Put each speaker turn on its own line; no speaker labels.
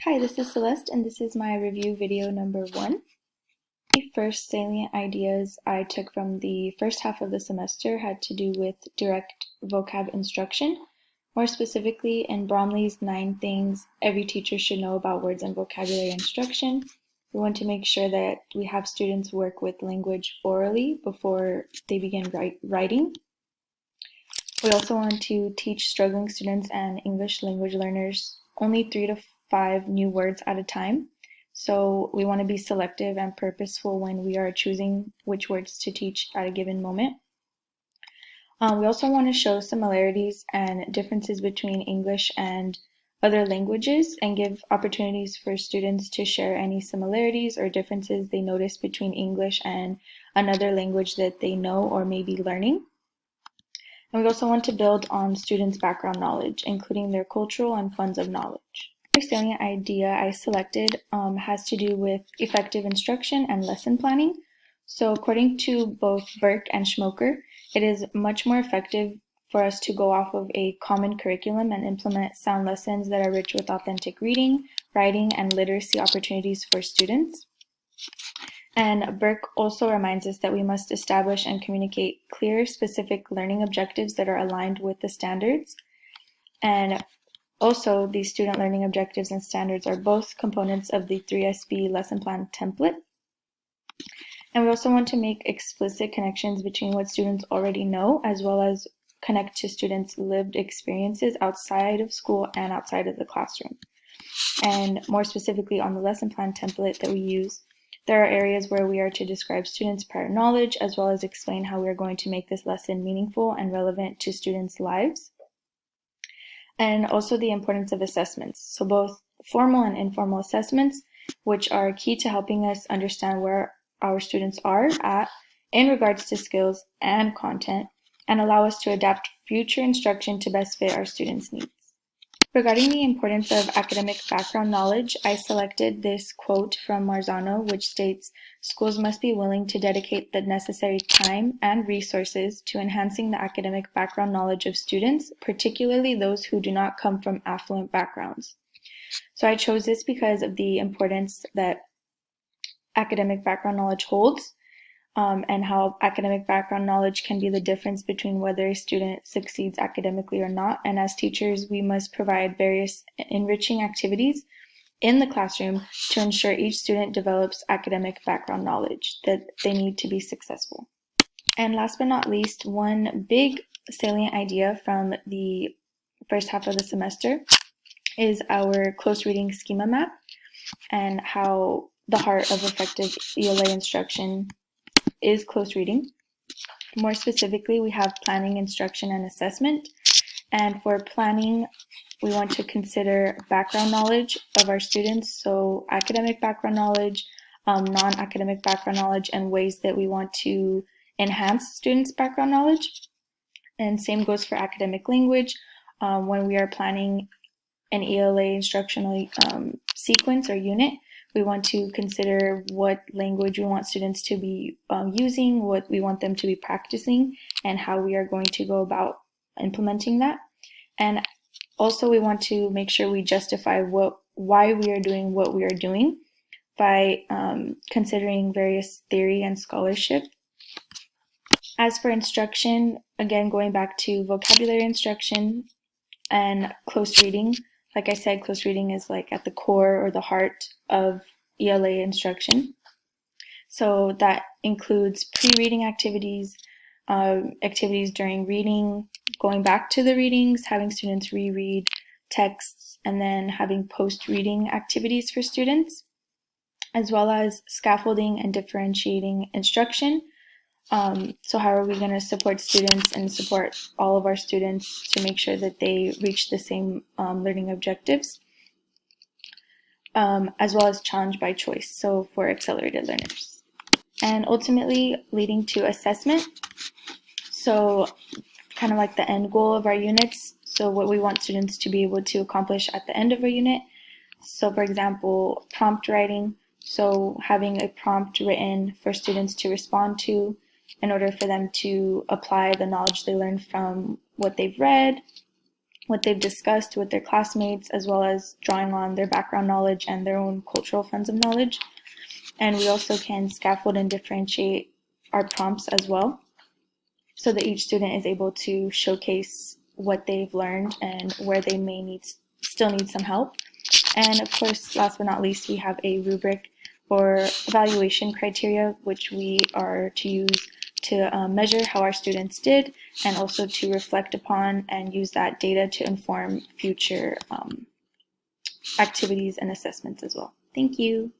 Hi, this is Celeste, and this is my review video number 1. The first salient ideas I took from the first half of the semester had to do with direct vocab instruction. More specifically, in Bromley's 9 things every teacher should know about words and vocabulary instruction, we want to make sure that we have students work with language orally before they begin writing. We also want to teach struggling students and English language learners only 3 to 5 new words at a time. So we want to be selective and purposeful when we are choosing which words to teach at a given moment. We also want to show similarities and differences between English and other languages and give opportunities for students to share any similarities or differences they notice between English and another language that they know or may be learning. And we also want to build on students' background knowledge, including their cultural and funds of knowledge. The salient idea I selected has to do with effective instruction and lesson planning. So according to both Burke and Schmoker, it is much more effective for us to go off of a common curriculum and implement sound lessons that are rich with authentic reading, writing, and literacy opportunities for students. And Burke also reminds us that we must establish and communicate clear, specific learning objectives that are aligned with the standards. And also, these student learning objectives and standards are both components of the 3SB lesson plan template. And we also want to make explicit connections between what students already know, as well as connect to students' lived experiences outside of school and outside of the classroom. And more specifically on the lesson plan template that we use, there are areas where we are to describe students' prior knowledge, as well as explain how we are going to make this lesson meaningful and relevant to students' lives. And also the importance of assessments. So both formal and informal assessments, which are key to helping us understand where our students are at in regards to skills and content, and allow us to adapt future instruction to best fit our students' needs. Regarding the importance of academic background knowledge, I selected this quote from Marzano, which states, "Schools must be willing to dedicate the necessary time and resources to enhancing the academic background knowledge of students, particularly those who do not come from affluent backgrounds." So I chose this because of the importance that academic background knowledge holds, and how academic background knowledge can be the difference between whether a student succeeds academically or not. And as teachers, we must provide various enriching activities in the classroom to ensure each student develops academic background knowledge that they need to be successful. And last but not least, one big salient idea from the first half of the semester is our close reading schema map and how the heart of effective ELA instruction is close reading. More specifically, we have planning, instruction, and assessment. And for planning, we want to consider background knowledge of our students, so academic background knowledge, non-academic background knowledge, and ways that we want to enhance students' background knowledge. And same goes for academic language. When we are planning an ELA instructional sequence or unit, we want to consider what language we want students to be using, what we want them to be practicing, and how we are going to go about implementing that. And also we want to make sure we justify why we are doing what we are doing by considering various theory and scholarship. As for instruction, again, going back to vocabulary instruction and close reading, like I said, close reading is like at the core or the heart of ELA instruction. So that includes pre-reading activities, activities during reading, going back to the readings, having students reread texts, and then having post-reading activities for students, as well as scaffolding and differentiating instruction. So how are we going to support students and support all of our students to make sure that they reach the same learning objectives, as well as challenge by choice, so for accelerated learners. And ultimately leading to assessment, so kind of like the end goal of our units, so what we want students to be able to accomplish at the end of a unit. So for example, prompt writing, so having a prompt written for students to respond to, in order for them to apply the knowledge they learned from what they've read, what they've discussed with their classmates, as well as drawing on their background knowledge and their own cultural funds of knowledge. And we also can scaffold and differentiate our prompts as well, so that each student is able to showcase what they've learned and where they may still need some help. And of course, last but not least, we have a rubric or evaluation criteria, which we are to use to measure how our students did, and also to reflect upon and use that data to inform future activities and assessments as well. Thank you.